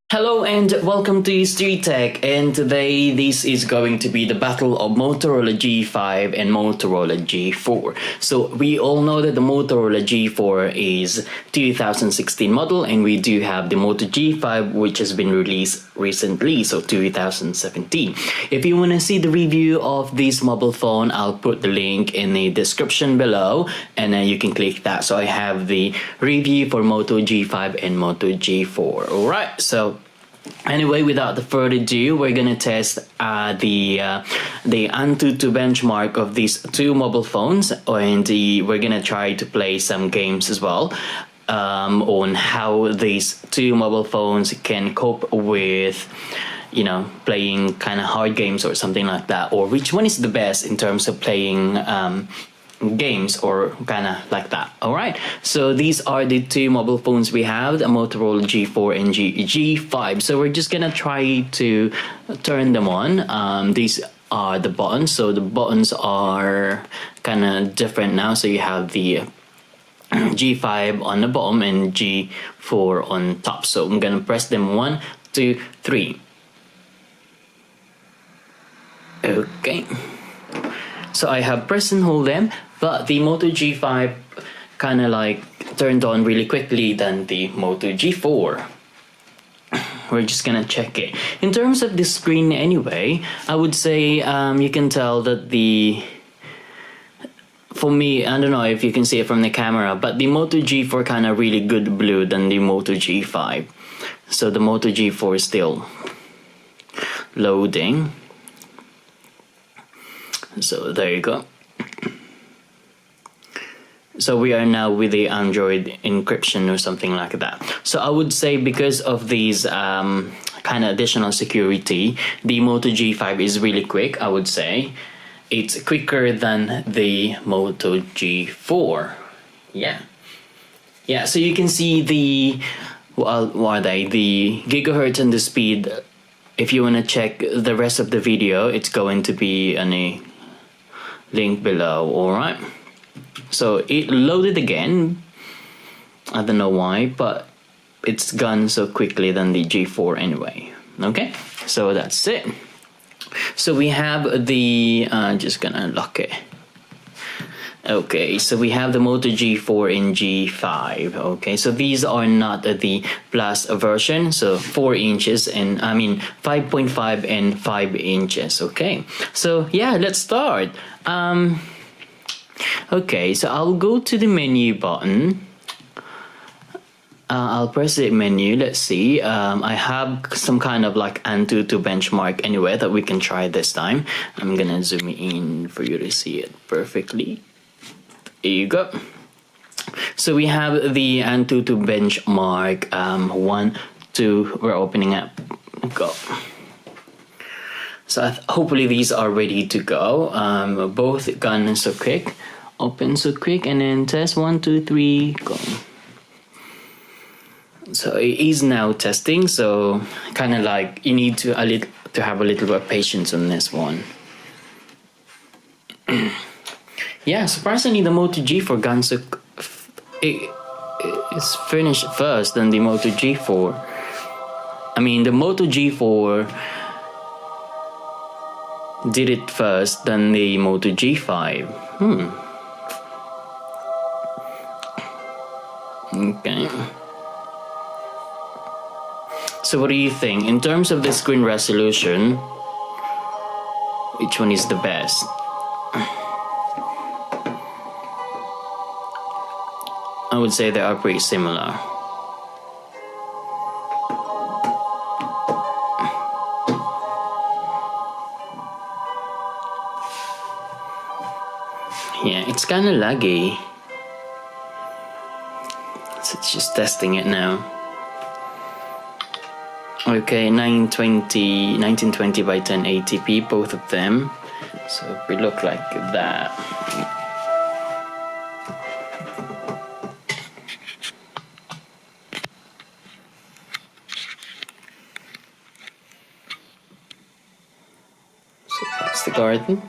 Hello and welcome to Street Tech, and today this is going to be the battle of Motorola G5 and Motorola G4. So we all know that the Motorola G4 is 2016 model, and we do have the Moto G5 which has been released recently, so 2017. If you want to see the review of this mobile phone, I'll put the link in the description below and then you can click that. So I have the review for Moto G5 and Moto G4. Alright, so anyway, without the further ado, we're gonna test the Antutu benchmark of these two mobile phones, and we're gonna try to play some games as well on how these two mobile phones can cope with, you know, playing kind of hard games or something like that, or which one is the best in terms of playing games or kind of like that. All right, so these are the two mobile phones we have, the Motorola G4 and G5. So we're just gonna try to turn them on. These are the buttons, so the buttons are kind of different now. So you have the G5 on the bottom and G4 on top. So I'm gonna press them 1, 2, 3. Okay, so I have press and hold them, but the Moto G5 kind of like turned on really quickly than the Moto G4. We're just gonna check it. In terms of the screen anyway, I would say you can tell that for me, I don't know if you can see it from the camera, but the Moto G4 kind of really good blue than the Moto G5. So the Moto G4 is still loading. So there you go. So we are now with the Android encryption or something like that. So I would say because of these kind of additional security, the Moto G5 is really quick. I would say it's quicker than the Moto G4. Yeah. So you can see the what are they? The gigahertz and the speed. If you want to check the rest of the video, it's going to be on a link below. All right, so it loaded again. I don't know why, but it's gone so quickly than the G4 anyway. Okay, so that's it. So we have the just gonna lock it. Okay, so we have the Moto G4 and G5. Okay, so these are not the plus version, so 4 inches and 5.5 and 5 inches. Okay, so yeah, let's start. Okay, so I'll go to the menu button. I'll press the menu. Let's see. I have some kind of like Antutu benchmark anyway that we can try this time. I'm gonna zoom in for you to see it perfectly. There you go. So we have the Antutu benchmark 1, 2. We're opening up. Go. So hopefully these are ready to go. Both gone so quick. Open so quick, and then test 1, 2, 3. Go. So it is now testing. So kind of like you need to have a little bit of patience on this one. Yeah, surprisingly, the Moto G4 gun it's finished first than the Moto G4. I mean, the Moto G4 did it first than the Moto G5. Okay. So what do you think? In terms of the screen resolution, which one is the best? I would say they are pretty similar. Yeah, it's kind of laggy. So it's just testing it now. Okay, 1920 by 1080p, both of them. So we look like that. So that's the garden.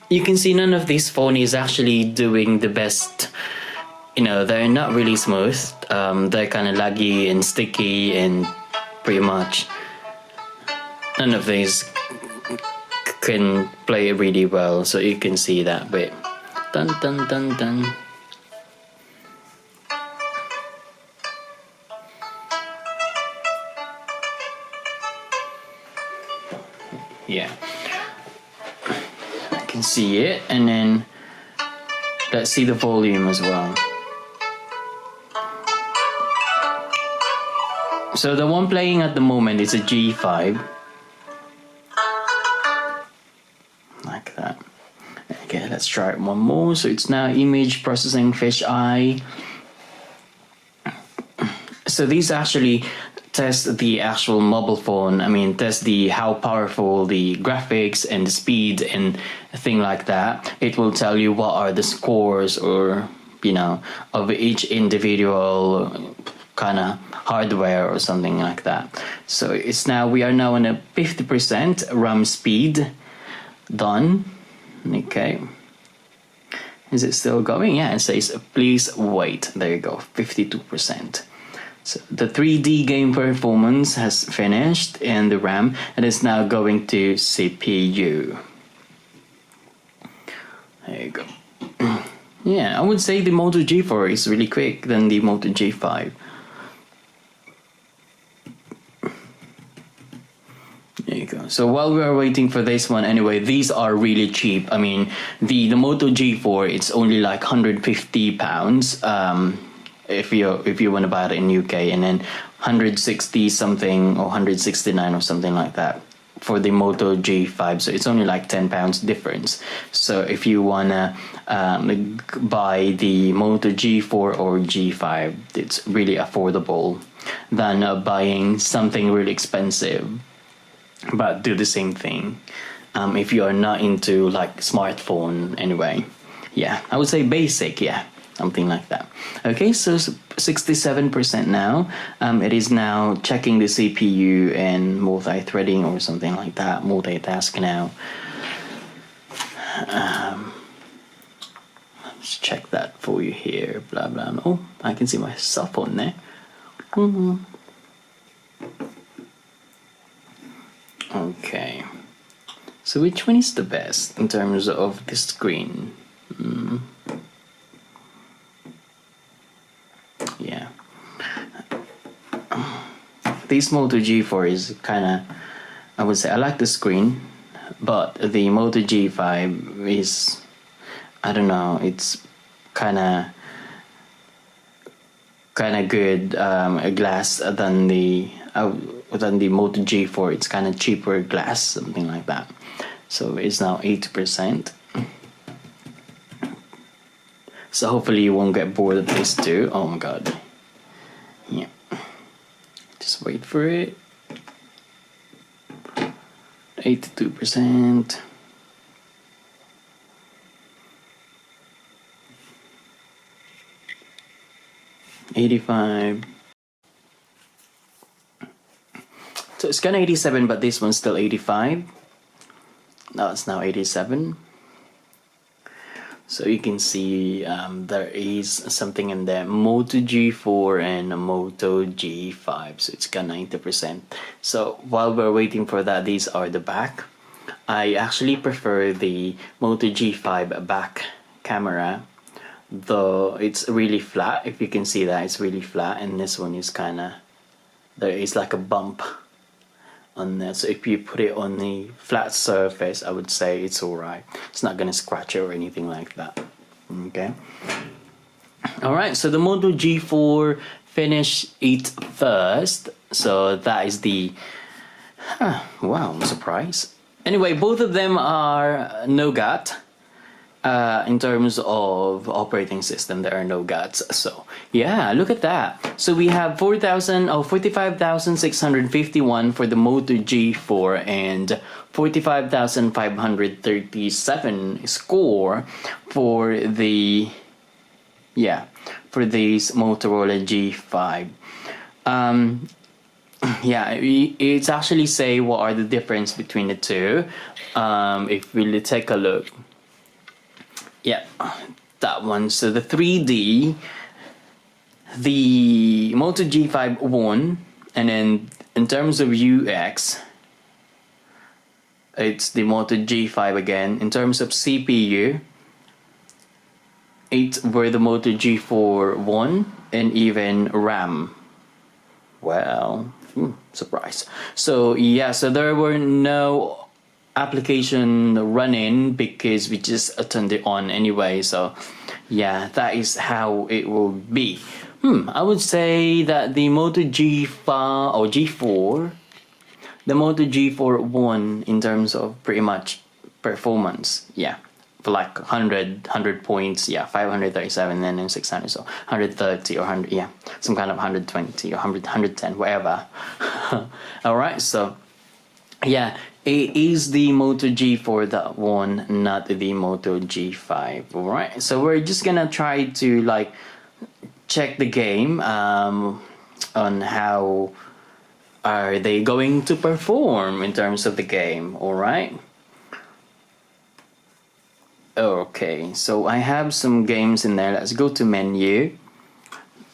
You can see none of these phone is actually doing the best you know, they're not really smooth. They're kind of laggy and sticky, and pretty much none of these can play really well. So you can see that bit. Dun dun dun dun. Yeah, I can see it, and then let's see the volume as well. So the one playing at the moment is a G5, like that. Okay, let's try it one more. So it's now image processing fisheye. So these actually test the actual mobile phone. I mean, test the how powerful the graphics and the speed and thing like that. It will tell you what are the scores, or you know, of each individual kind of hardware or something like that. So we are now on a 50% RAM speed. Done. Okay. Is it still going? Yeah, it says please wait. There you go, 52%. So the 3D game performance has finished in the RAM, and is now going to CPU. There you go. Yeah, I would say the Moto G4 is really quick than the Moto G5. There you go. So while we are waiting for this one, anyway, these are really cheap. I mean, the Moto G4, it's only like £150. If you want to buy it in UK, and then 160 something or 169 or something like that for the Moto G5. So it's only like £10 difference. So if you wanna buy the Moto G4 or G5, it's really affordable than buying something really expensive, but do the same thing. If you are not into like smartphone anyway. Yeah, I would say basic, yeah. Something like that. Okay, so 67% now. It is now checking the CPU and multi-threading or something like that. Multitask now. Let's check that for you here. Blah blah. Oh, I can see my cell phone there. Okay. So which one is the best in terms of the screen? Yeah, this Moto G4 is kind of, I would say I like the screen, but the Moto G5 is, I don't know, it's kind of good glass than the Moto G4. It's kind of cheaper glass, something like that. So it's now 80%. So hopefully you won't get bored of this too. Oh my god. Yeah. Just wait for it. 82%. 85. So it's kind of 87, but this one's still 85. No, it's now 87. So you can see there is something in there, Moto G4 and Moto G5, so it's got 90%. So while we're waiting for that, these are the back. I actually prefer the Moto G5 back camera, though it's really flat. If you can see that, it's really flat, and this one is kind of, there is like a bump on there. So if you put it on the flat surface, I would say it's alright. It's not gonna scratch it or anything like that. Okay. Alright, so the Moto G4 finished it first. So that is the wow, I'm surprised. Anyway, both of them are Nougat. In terms of operating system, there are no guts. So yeah, look at that. So we have 45,651 for the Moto G4 and 45,537 score for the for these Motorola G5. Yeah, it's actually say what are the difference between the two. If we take a look. Yeah, that one. So the 3D the Moto G5 won, and then in terms of UX, it's the Moto G5 again. In terms of CPU, it were the Moto G4 won, and even RAM. Well, surprise. So yeah, so there were no application running because we just turned it on anyway. So yeah, that is how it will be. I would say that the Moto G5 or G4, the Moto G4 won in terms of pretty much performance. Yeah, for like 100 points. Yeah, 537 and then 600. So 130 or 100. Yeah, some kind of 120 or 110, whatever. All right, so yeah, it is the Moto G4 that won, not the Moto G5. All right, so we're just gonna try to like check the game on how are they going to perform in terms of the game. All right. Okay, so I have some games in there. Let's go to menu.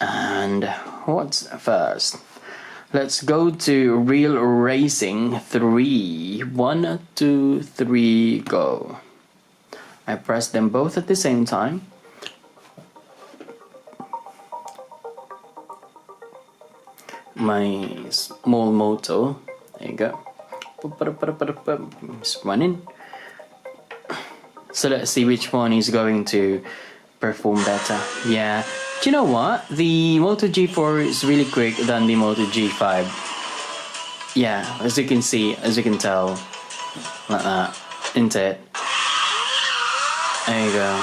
And what's first? Let's go to Real Racing 3. 1, 2, 3, go. I press them both at the same time. My small moto. There you go. It's running. So let's see which one is going to perform better. Yeah. Do you know what? The Moto G4 is really quick than the Moto G5. Yeah, as you can see, as you can tell. Like that. Isn't it? There you go.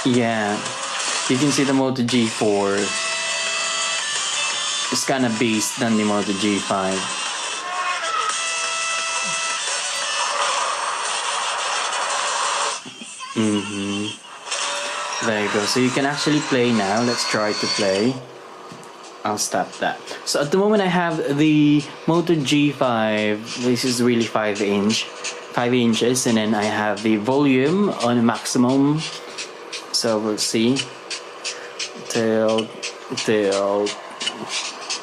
Yeah, you can see the Moto G4 is kind of beast than the Moto G5. There you go. So you can actually play now. Let's try to play. I'll stop that. So at the moment I have the Moto G5. This is really 5 inches, and then I have the volume on maximum. So we'll see. Till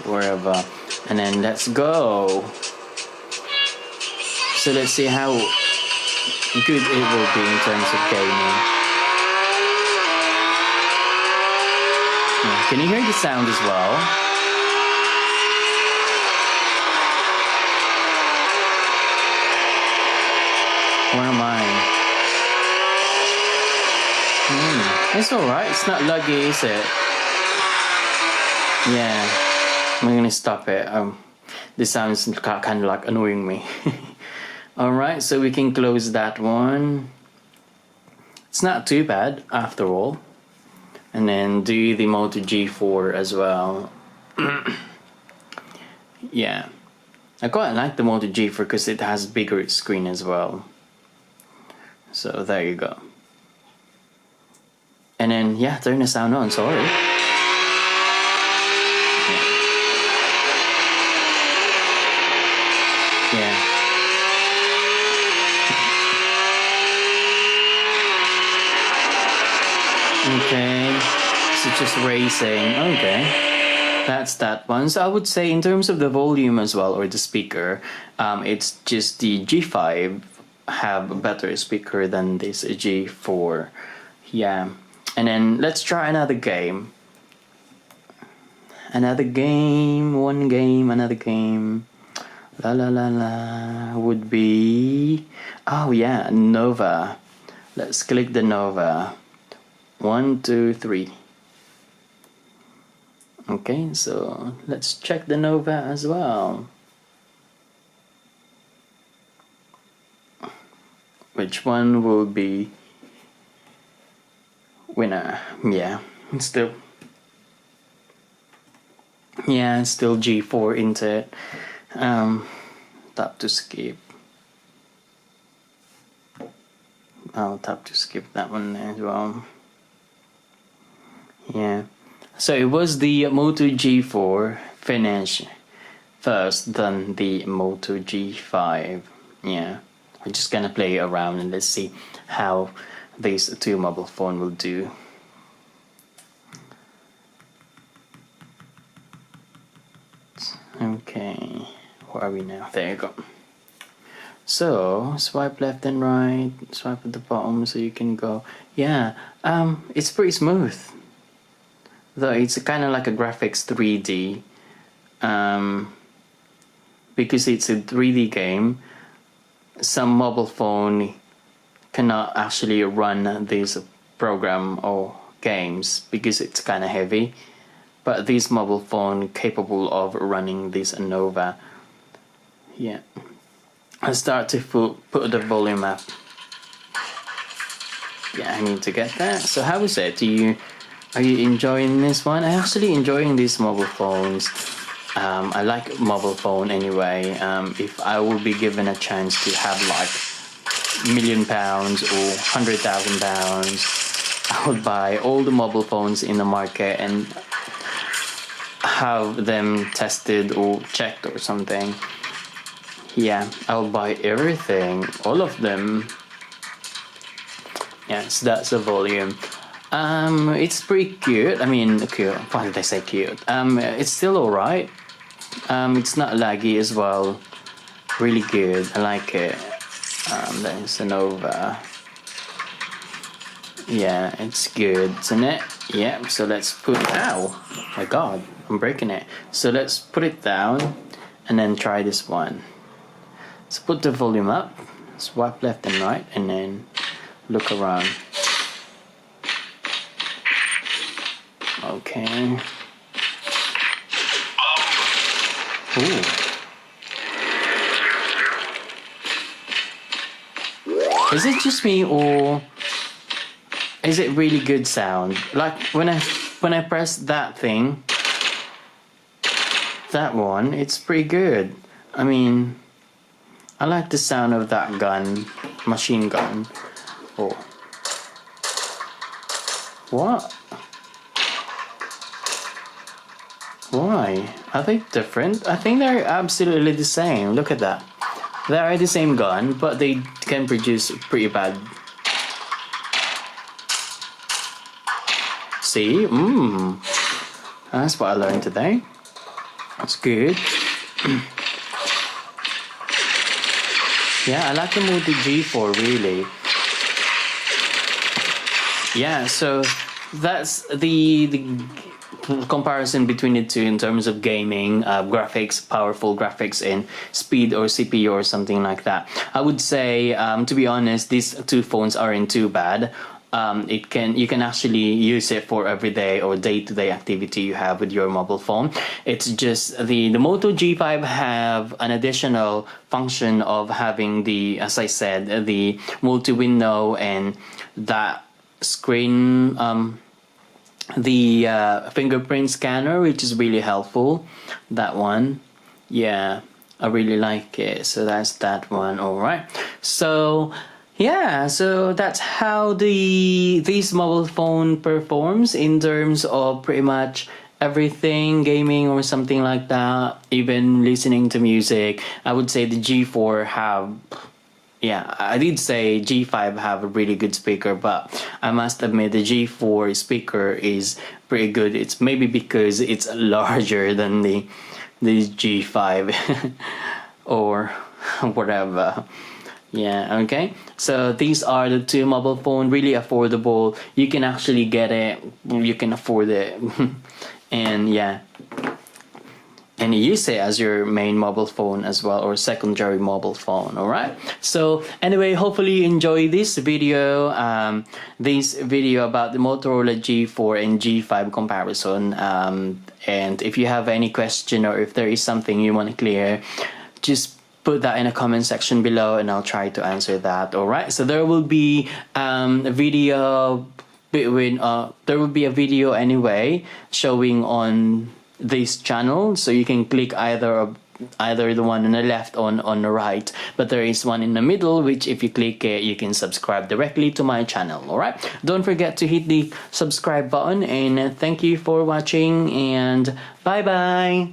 wherever, and then let's go. So let's see how good it will be in terms of gaming. Yeah, can you hear the sound as well? Where am I? It's alright, it's not laggy, is it? Yeah, I'm gonna stop it. This sounds kind of like annoying me. Alright, so we can close that one. It's not too bad after all. And then do the Moto G4 as well. Yeah, I quite like the Moto G4 because it has bigger screen as well. So there you go. And then yeah, turn the sound on, sorry. Yeah. Okay, so just racing. Okay, that's that one. So I would say in terms of the volume as well, or the speaker, it's just the G5 have a better speaker than this G4. Yeah, and then let's try another game. Another game, another game. La la la la would be, oh yeah, Nova. Let's click the Nova. 1, 2, 3. Okay, so let's check the Nova as well. Which one will be winner? Yeah, it's still G4 into it. Tap to skip. I'll tap to skip that one as well. Yeah, so it was the Moto G4 finish first than the Moto G5. Yeah, we're just gonna play around and let's see how these two mobile phone will do. Okay, where are we now? There you go. So swipe left and right, swipe at the bottom so you can go. Yeah, it's pretty smooth, though it's kind of like a graphics 3D, because it's a 3D game. Some mobile phone cannot actually run this program or games because it's kind of heavy, but this mobile phone capable of running this Nova. Yeah, I start to put the volume up. Yeah, I need to get that. So how is it? Are you enjoying this one? I'm actually enjoying these mobile phones. I like mobile phone anyway. If I will be given a chance to have like £1,000,000 or £100,000, I would buy all the mobile phones in the market and have them tested or checked or something. Yeah, I'll buy everything, all of them. Yes, that's the volume. It's pretty cute. I mean, cute. Why did I say cute? It's still alright. It's not laggy as well. Really good. I like it. There's a Nova. Yeah, it's good, isn't it? Yeah. So let's put. Ow! Oh my God, I'm breaking it. So let's put it down, and then try this one. So put the volume up. Swipe left and right, and then look around. Okay. Ooh. Is it just me or is it really good sound? Like when I press that thing, that one, it's pretty good. I mean, I like the sound of that gun, machine gun. Oh. What? Why? Are they different? I think they're absolutely the same. Look at that. They are the same gun, but they can produce pretty bad. See? That's what I learned today. That's good. Yeah, I like the Moto G4 really. Yeah, so that's the comparison between the two in terms of gaming, graphics, powerful graphics, and speed or CPU or something like that. I would say, to be honest, these two phones aren't too bad. You can actually use it for everyday or day-to-day activity you have with your mobile phone. It's just the Moto G5 have an additional function of having the, as I said, the multi-window and that screen, the fingerprint scanner, which is really helpful. That one, yeah, I really like it. So that's that one. All right, so yeah, so that's how this mobile phone performs in terms of pretty much everything, gaming or something like that, even listening to music. I would say the G4 have, yeah, I did say G5 have a really good speaker, but I must admit the G4 speaker is pretty good. It's maybe because it's larger than the G5 or whatever. Yeah, okay. So these are the two mobile phone, really affordable. You can actually get it, you can afford it. And yeah, and you use it as your main mobile phone as well, or secondary mobile phone. All right, so anyway, hopefully you enjoy this video about the Motorola G4 and G5 comparison. And if you have any question or if there is something you want to clear, just put that in a comment section below and I'll try to answer that. All right, so there will be a video anyway showing on this channel, so you can click either the one on the left or on the right, but there is one in the middle which if you click it you can subscribe directly to my channel. All right, don't forget to hit the subscribe button, and thank you for watching, and bye bye.